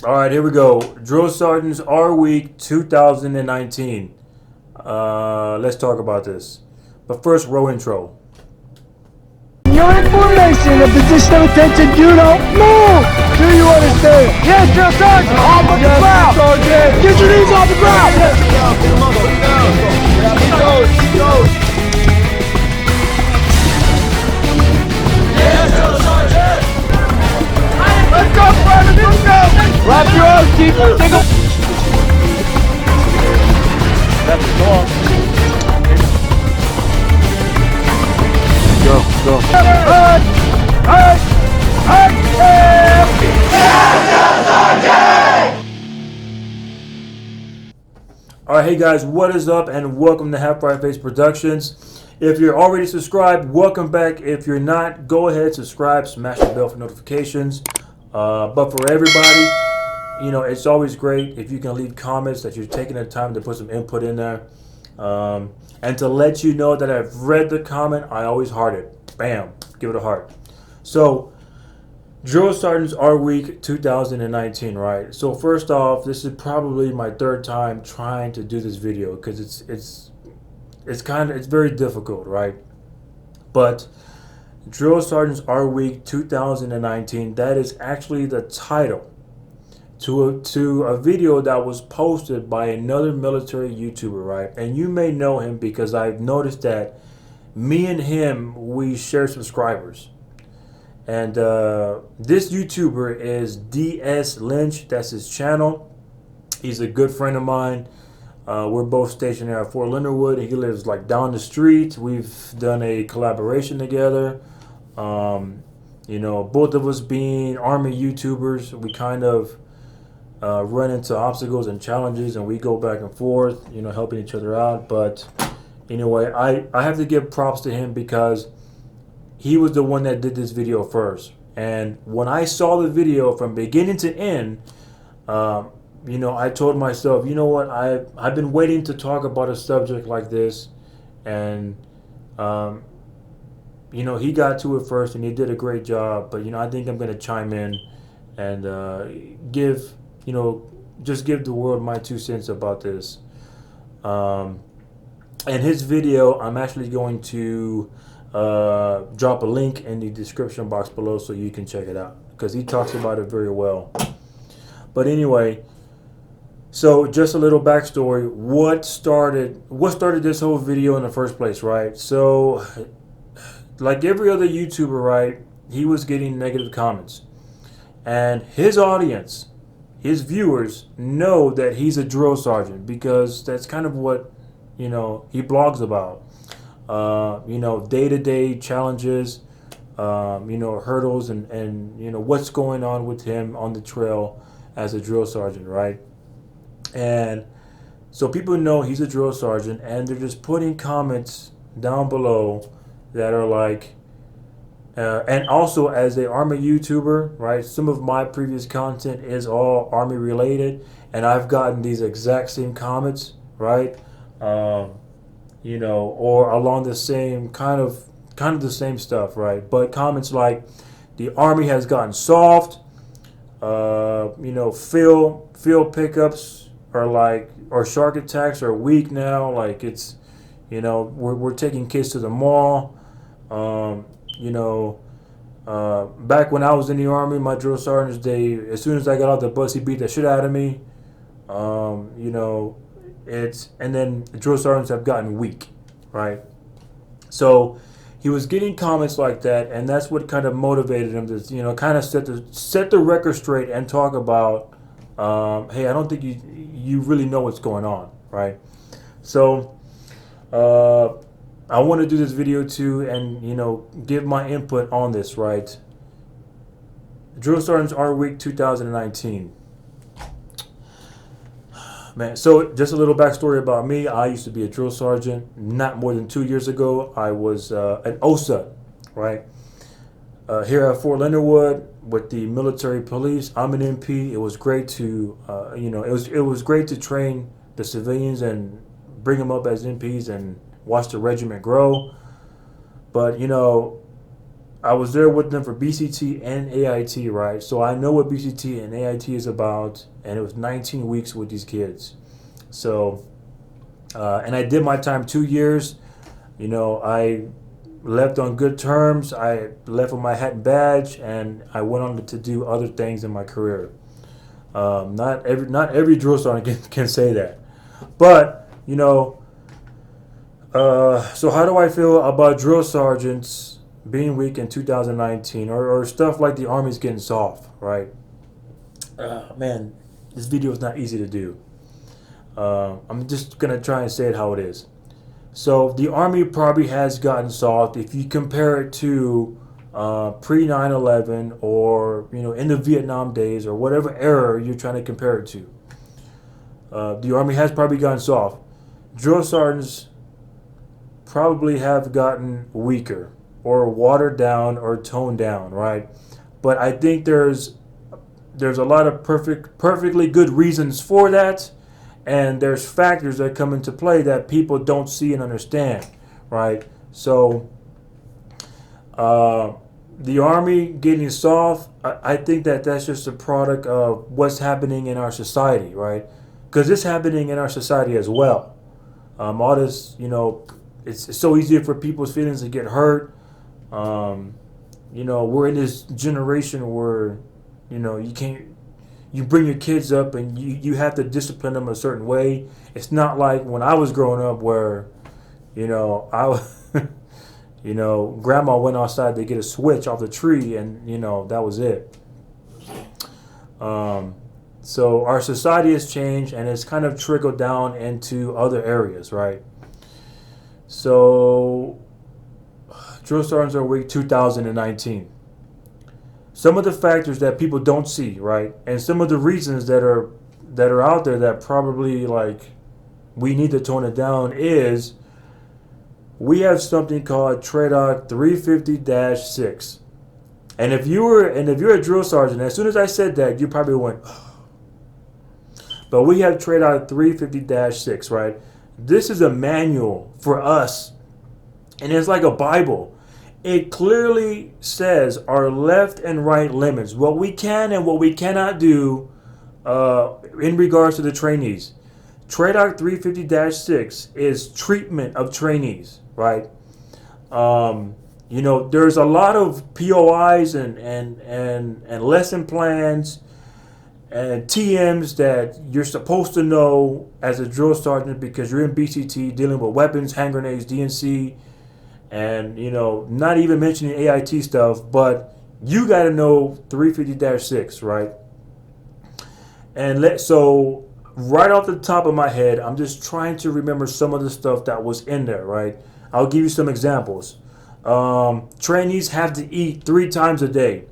All right, here we go. Drill Sergeants R Week 2019. Let's talk about this. But first, row intro. Your information and position of attention, you don't move! Do you understand? Yes, Drill Sergeant! Off of the ground! Sergeant! Get your knees off the ground! Yes, get him up, put him down! Keep going, keep going! Yes, Drill Sergeant! Let's go, Brandon, let's go! Wrap your arms, keeper, take a... That's go on. Go. All right, hey guys, what is up, and welcome to Half Right Face Productions. If you're already subscribed, welcome back. If you're not, go ahead, subscribe, smash the bell for notifications. But for everybody, you know, it's always great if you can leave comments that you're taking the time to put some input in there. And to let you know that I've read the comment, I always heart it. Bam, give it a heart. So, Drill Sergeants R Week 2019, right? So first off, this is probably my third time trying to do this video because it's very difficult, right? But Drill Sergeants R Week 2019, that is actually the title to a video that was posted by another military YouTuber, right? And you may know him because I've noticed that me and him, we share subscribers. And this YouTuber is DS Lynch. That's his channel. He's a good friend of mine. We're both stationed at Fort Leonard. He lives like down the street. We've done a collaboration together. You know, both of us being Army YouTubers, we kind of run into obstacles and challenges, and we go back and forth, you know, helping each other out. But anyway, I have to give props to him because he was the one that did this video first. And when I saw the video from beginning to end, you know, I told myself, you know what, I've been waiting to talk about a subject like this. And, you know, he got to it first and he did a great job. But, you know, I think I'm going to chime in and give, you know, just give the world my 2 cents about this. And his video, I'm actually going to drop a link in the description box below so you can check it out because he talks about it very well. But anyway, so just a little backstory. What started this whole video in the first place, right? So, like every other YouTuber, right, he was getting negative comments, and his audience, his viewers, know that he's a drill sergeant because that's kind of what, you know, he blogs about. You know, day-to-day challenges, you know, hurdles, and you know what's going on with him on the trail as a drill sergeant, right? And so people know he's a drill sergeant, and they're just putting comments down below that are like, and also as a Army YouTuber, right? Some of my previous content is all Army related, and I've gotten these exact same comments, right? You know, or along the same kind of the same stuff, right? But comments like, the Army has gotten soft, you know, field pickups are like, or shark attacks are weak now, like it's, you know, we're taking kids to the mall. You know, back when I was in the Army, my drill sergeants, as soon as I got out the bus, he beat the shit out of me. You know, and then the drill sergeants have gotten weak, right? So he was getting comments like that, and that's what kind of motivated him to, you know, kind of set the record straight and talk about, hey, I don't think you really know what's going on, right? So I want to do this video too, and you know, give my input on this, right? Drill Sergeants R Week 2019. Man, so just a little backstory about me. I used to be a drill sergeant. Not more than 2 years ago, I was an OSA, right? Here at Fort Leonard with the military police. I'm an MP. It was great to, you know, it was great to train the civilians and bring them up as MPs and watch the regiment grow. But you know, I was there with them for BCT and AIT, right? So I know what BCT and AIT is about, and it was 19 weeks with these kids. So, and I did my time 2 years. You know, I left on good terms. I left with my hat and badge, and I went on to do other things in my career. Not every drill sergeant can say that, but you know. So how do I feel about drill sergeants being weak in 2019, or stuff like the Army's getting soft, right? Man, this video is not easy to do. I'm just gonna try and say it how it is. So the Army probably has gotten soft if you compare it to pre 9/11, or in the Vietnam days, or whatever era you're trying to compare it to. The Army has probably gotten soft. Drill sergeants probably have gotten weaker, or watered down, or toned down, right? But I think there's a lot of perfectly good reasons for that, and there's factors that come into play that people don't see and understand, right? So the Army getting soft, I think that's just a product of what's happening in our society, right? Because it's happening in our society as well. All this, it's so easy for people's feelings to get hurt. We're in this generation where, you bring your kids up and you have to discipline them a certain way. It's not like when I was growing up where, grandma went outside to get a switch off the tree, and, that was it. So our society has changed, and it's kind of trickled down into other areas, right? So drill sergeants are weak 2019. Some of the factors that people don't see, right, and some of the reasons that are out there that probably we need to tone it down is we have something called TRADOC 350-6. And if you're a drill sergeant, as soon as I said that, you probably went, oh. But we have TRADOC 350-6, right? This is a manual for us, and it's like a Bible. It clearly says our left and right limits, what we can and what we cannot do in regards to the trainees. TRADOC 350-6 is treatment of trainees, right? There's a lot of POIs and lesson plans and TMs that you're supposed to know as a drill sergeant because you're in BCT dealing with weapons, hand grenades, DNC, and not even mentioning AIT stuff, but you got to know 350-6, right? And so right off the top of my head, I'm just trying to remember some of the stuff that was in there, right? I'll give you some examples. Trainees have to eat 3 times a day.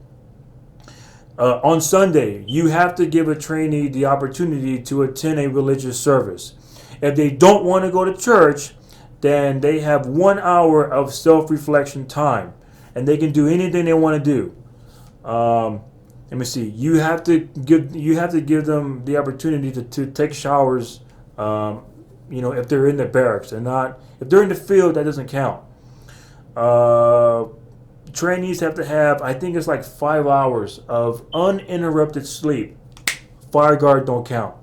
On Sunday, you have to give a trainee the opportunity to attend a religious service. If they don't want to go to church, then they have 1 hour of self-reflection time, and they can do anything they want to do. Let me see. You have to give them the opportunity to take showers. If they're in the barracks, and not if they're in the field, that doesn't count. Trainees have to have, I think it's 5 hours of uninterrupted sleep. Fire guard don't count.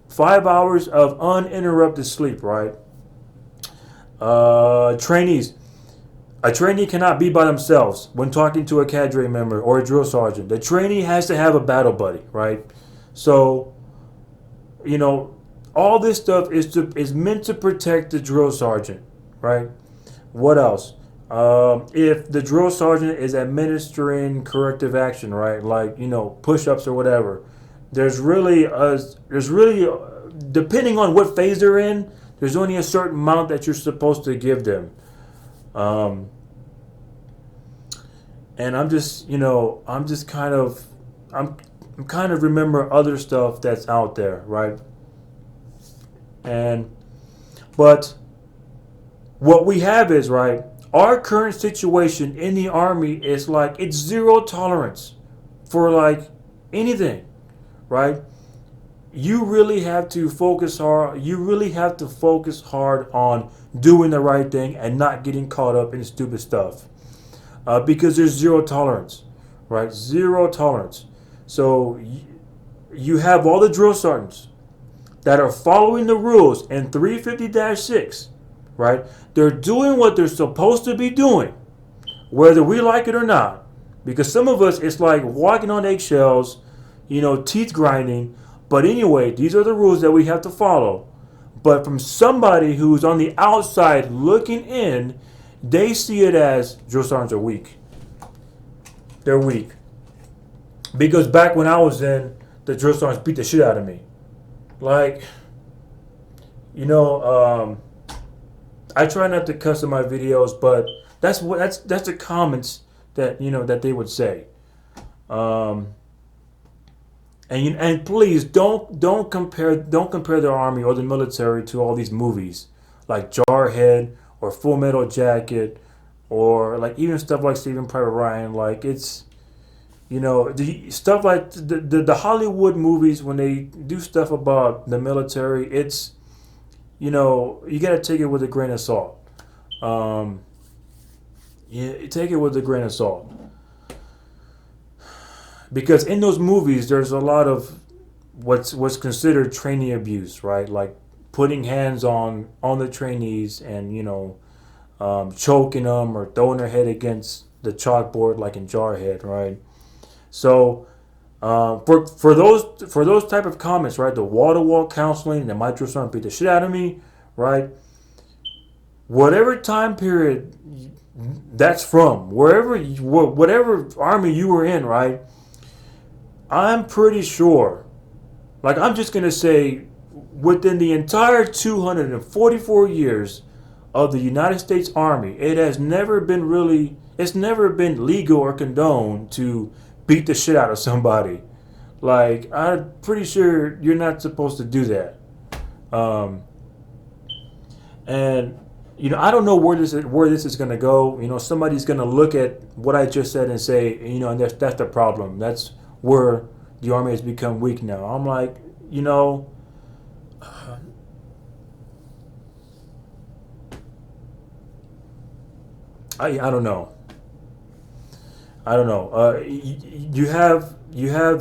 5 hours of uninterrupted sleep, right? Trainees. A trainee cannot be by themselves when talking to a cadre member or a drill sergeant. The trainee has to have a battle buddy, right? So, all this stuff is meant to protect the drill sergeant, right? What else? If the drill sergeant is administering corrective action, right, push-ups or whatever, there's really depending on what phase they're in, there's only a certain amount that you're supposed to give them. And I'm kind of remember other stuff that's out there, right? But what we have is, right, our current situation in the Army is it's zero tolerance for anything, right? You really have to focus hard. You really have to focus hard on doing the right thing and not getting caught up in stupid stuff. because there's zero tolerance, right? Zero tolerance. So you have all the drill sergeants that are following the rules in 350-6, right? They're doing what they're supposed to be doing, whether we like it or not. Because some of us, it's like walking on eggshells, teeth grinding. But anyway, these are the rules that we have to follow. But from somebody who's on the outside looking in, they see it as drill sergeants are weak. They're weak. Because back when I was in, the drill sergeants beat the shit out of me. Like, I try not to cuss in my videos, but that's the comments that that they would say. And please don't compare the army or the military to all these movies like Jarhead or Full Metal Jacket or like even stuff like Saving Private Ryan. Like it's the stuff like the Hollywood movies when they do stuff about the military. It's you got to take it with a grain of salt. Take it with a grain of salt. Because in those movies, there's a lot of what's considered trainee abuse, right? Like putting hands on the trainees and choking them or throwing their head against the chalkboard, like in Jarhead, right? So for those type of comments, right? The wall-to-wall counseling and the my drill sergeant beat the shit out of me, right? Whatever time period that's from, whatever army you were in, right? I'm pretty sure, like I'm just going to say, within the entire 244 years of the United States Army, it's never been legal or condoned to beat the shit out of somebody. Like, I'm pretty sure you're not supposed to do that. And, I don't know where this is going to go. Somebody's going to look at what I just said and say, and that's the problem. That's where the army has become weak now. I'm like, I don't know. I don't know. You have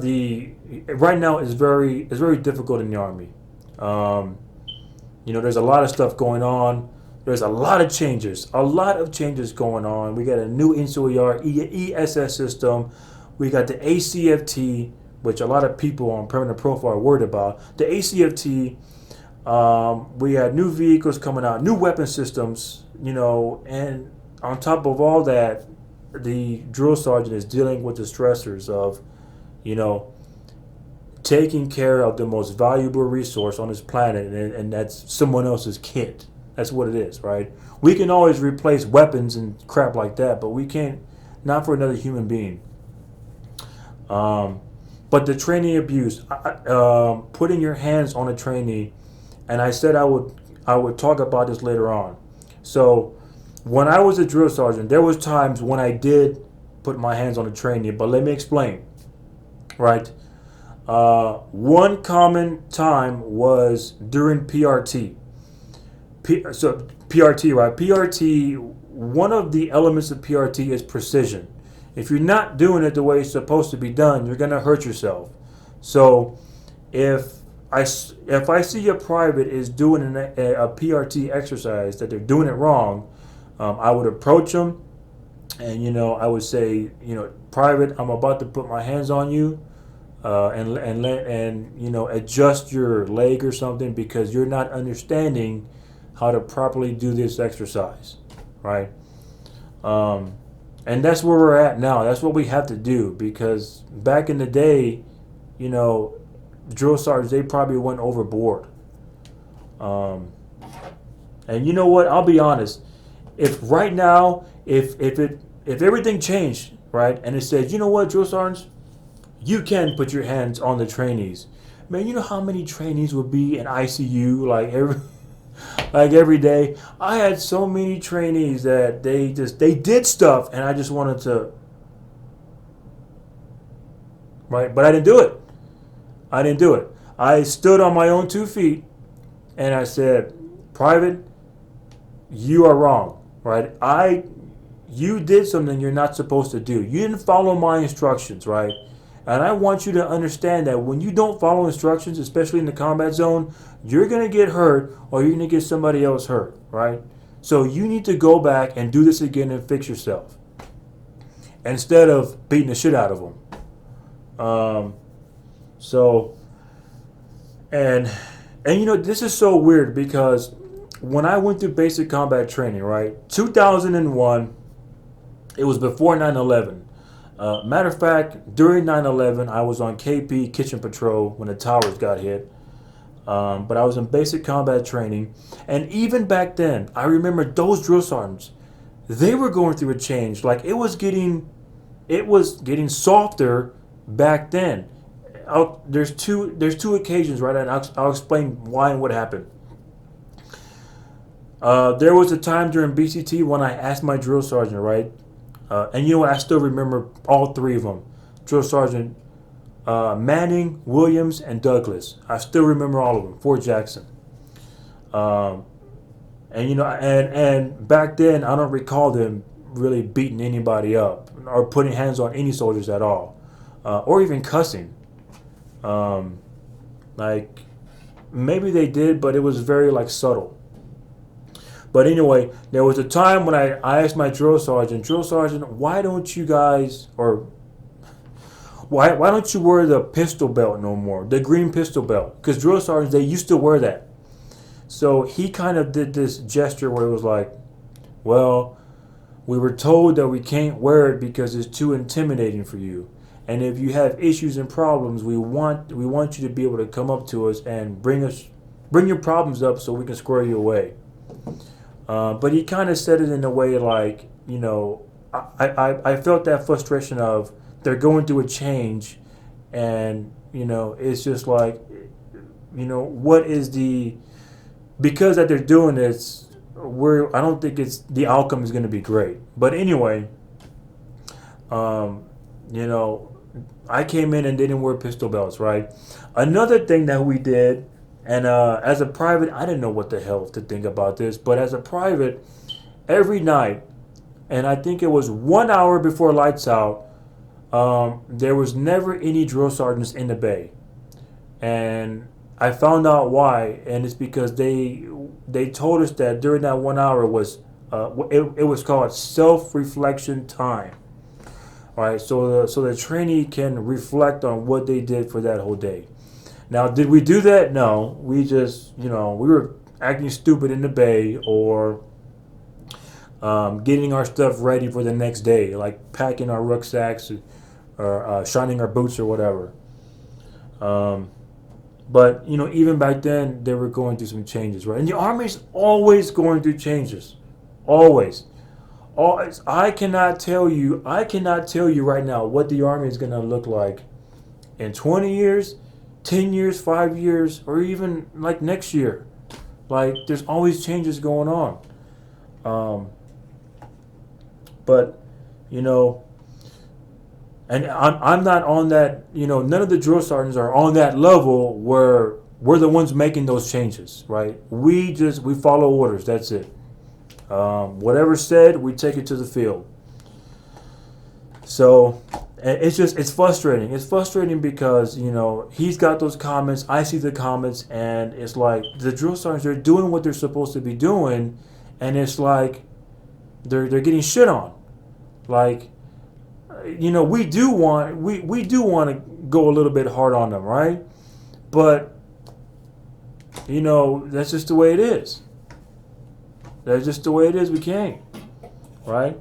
the right now it's very difficult in the army. There's a lot of stuff going on. There's a lot of changes going on. We got a new NCOER ESS system. We got the ACFT, which a lot of people on permanent profile are worried about. The ACFT, we had new vehicles coming out, new weapon systems, and on top of all that, the drill sergeant is dealing with the stressors of, taking care of the most valuable resource on this planet, and that's someone else's kid. That's what it is, right? We can always replace weapons and crap like that, but we can't, not for another human being. But the trainee abuse, putting your hands on a trainee, and I said I would talk about this later on. So when I was a drill sergeant, there was times when I did put my hands on a trainee, but let me explain, right? One common time was during PRT. So PRT, right? PRT, one of the elements of PRT is precision. If you're not doing it the way it's supposed to be done, you're going to hurt yourself. So if I see a private is doing a PRT exercise that they're doing it wrong, I would approach them and, I would say, private, I'm about to put my hands on you and adjust your leg or something because you're not understanding how to properly do this exercise, right? And that's where we're at now. That's what we have to do because back in the day, drill sergeants, they probably went overboard. And you know what? I'll be honest. If right now, if everything changed, right, and it said, you know what, drill sergeants, you can put your hands on the trainees. Man, you know how many trainees would be in ICU every day? I had so many trainees that they did stuff and I just wanted to, right? But I didn't do it. I stood on my own 2 feet and I said, private, you are wrong, right? you did something you're not supposed to do. You didn't follow my instructions, right? And I want you to understand that when you don't follow instructions, especially in the combat zone, you're going to get hurt or you're going to get somebody else hurt, right? So you need to go back and do this again and fix yourself instead of beating the shit out of them. So, and this is so weird because when I went through basic combat training, right, 2001, it was before 9/11. Matter of fact, during 9/11, I was on KP Kitchen Patrol when the towers got hit. But I was in basic combat training. And even back then, I remember those drill sergeants, they were going through a change. Like it was getting softer back then. There's two occasions, right? And I'll explain why and what happened. There was a time during BCT when I asked my drill sergeant, right? And you know what? I still remember all three of them. Drill Sergeant Manning, Williams, and Douglas. I still remember all of them. Fort Jackson. And back then, I don't recall them really beating anybody up or putting hands on any soldiers at all, or even cussing. Like maybe they did, but it was very subtle. But anyway, there was a time when I asked my drill sergeant, why don't you guys, or why don't you wear the pistol belt no more, the green pistol belt? Because drill sergeants, they used to wear that. So he kind of did this gesture where it was like, well, we were told that we can't wear it because it's too intimidating for you. And if you have issues and problems, we want you to be able to come up to us and bring your problems up so we can square you away. But he kind of said it in a way like, I felt that frustration of they're going through a change, and it's just like, what is because that they're doing this, I don't think the outcome is going to be great. But anyway, I came in and didn't wear pistol belts, right? Another thing that we did. And as a private, I didn't know what the hell to think about this. But as a private, every night, and I think it was 1 hour before lights out, there was never any drill sergeants in the bay. And I found out why, and it's because they told us that during that 1 hour was it was called self-reflection time. All right, so the trainee can reflect on what they did for that whole day. Now, did we do that? No. We just, we were acting stupid in the bay or getting our stuff ready for the next day, like packing our rucksacks or shining our boots or whatever. But, even back then, they were going through some changes, right? And the Army's always going through changes. Always. I cannot tell you right now what the Army is going to look like in 20 years, 10 years, 5 years, or even like next year. Like there's always changes going on. But and I'm not on that, none of the drill sergeants are on that level where we're the ones making those changes, right? We follow orders, that's it. Whatever's said, we take it to the field. So it's frustrating. It's frustrating because, he's got those comments, I see the comments, and it's like the drill sergeants are doing what they're supposed to be doing, and it's like they're getting shit on. Like, we do want to go a little bit hard on them, right? But that's just the way it is. That's just the way it is. We can't, right?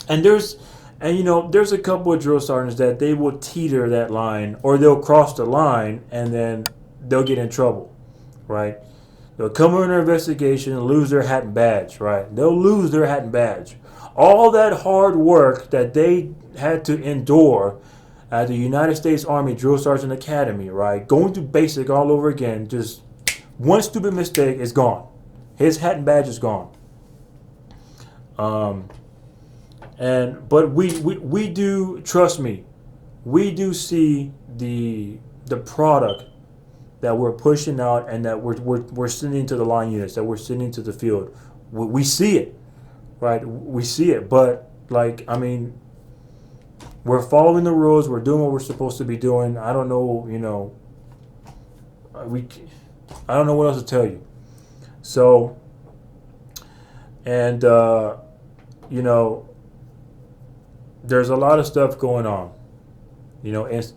And there's a couple of drill sergeants that they will teeter that line, or they'll cross the line and then they'll get in trouble, right? They'll come under an investigation and lose their hat and badge, right? They'll lose their hat and badge. All that hard work that they had to endure at the United States Army Drill Sergeant Academy, right? Going through basic all over again, just one stupid mistake is gone. His hat and badge is gone. But we do, trust me, we do see the product that we're pushing out and that we're sending to the line units, that we're sending to the field. We see it, right? We see it, but like, I mean, we're following the rules. We're doing what we're supposed to be doing. I don't know, I don't know what else to tell you. So, and there's a lot of stuff going on. It's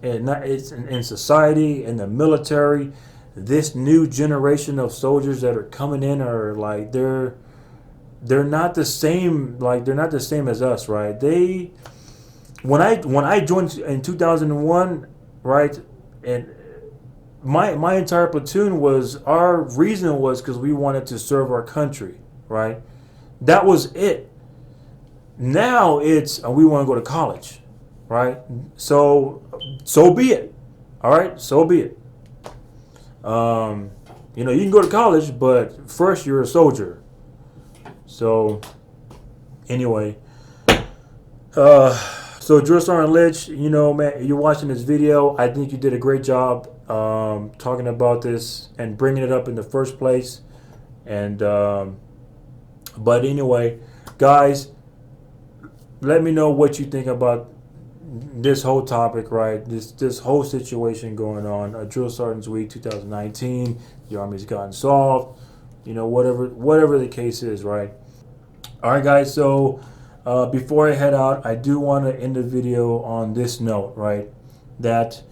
in society, in the military. This new generation of soldiers that are coming in are like they're not the same. Like they're not the same as us, right? When I joined in 2001, right, and my entire platoon was our reason was because we wanted to serve our country, right? That was it. Now it's we want to go to college, right? So be it. All right, so be it. You can go to college, but first you're a soldier. So anyway, so Drill Sergeant Lynch, man, you're watching this video. I think you did a great job talking about this and bringing it up in the first place. And but anyway, guys, let me know what you think about this whole topic, right? This whole situation going on. Drill Sergeant's Week 2019. The Army's gotten solved. Whatever the case is, right? All right, guys. So before I head out, I do want to end the video on this note, right? That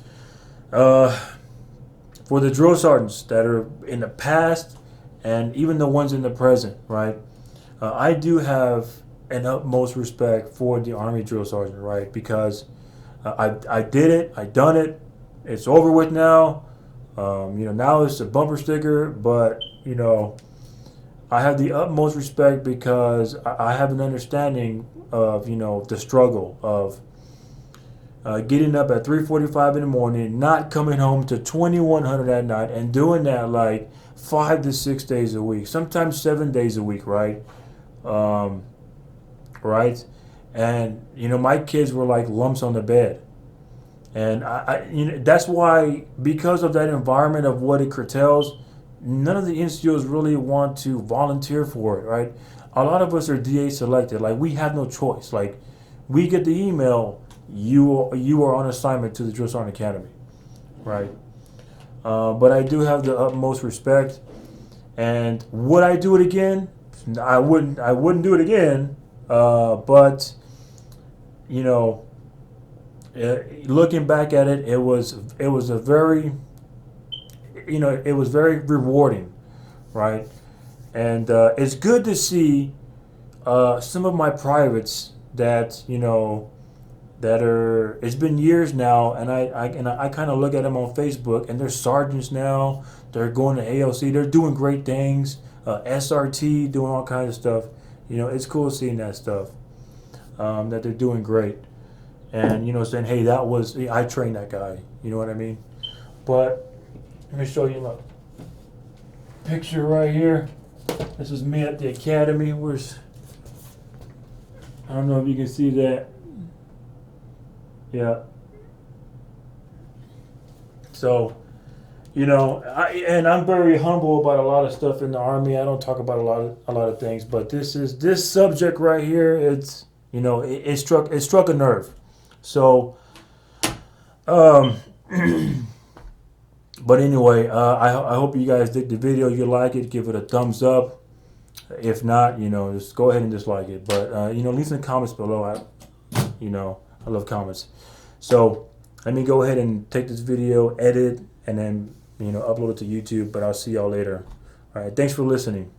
for the drill sergeants that are in the past and even the ones in the present, right? I do have an utmost respect for the Army drill sergeant, right? Because I did it, I done it, it's over with now. Now it's a bumper sticker, but I have the utmost respect because I have an understanding of the struggle of getting up at 3:45 in the morning, not coming home to 2100 at night, and doing that like 5 to 6 days a week, sometimes 7 days a week, right? Right, and my kids were like lumps on the bed, and that's why, because of that environment of what it curtails, none of the NCOs really want to volunteer for it, right? A lot of us are DA selected, like we have no choice. Like we get the email, you are on assignment to the Drill Sergeant Academy, right? But I do have the utmost respect, and would I do it again? I wouldn't do it again. But looking back at it, it was a very, it was very rewarding, right? And it's good to see some of my privates that that are. It's been years now, and I kind of look at them on Facebook, and they're sergeants now. They're going to ALC. They're doing great things. SRT, doing all kinds of stuff. It's cool seeing that stuff, that they're doing great. And, saying, hey, I trained that guy. You know what I mean? But let me show you a picture right here. This is me at the academy. I don't know if you can see that. Yeah. So, I'm very humble about a lot of stuff in the Army. I don't talk about a lot of things, but this subject right here. It's it struck a nerve. So, but anyway, I hope you guys dig the video. You like it, give it a thumbs up. If not, just go ahead and dislike it. But leave some comments below. I love comments. So let me go ahead and take this video, edit, and then upload it to YouTube. But I'll see y'all later. All right, thanks for listening.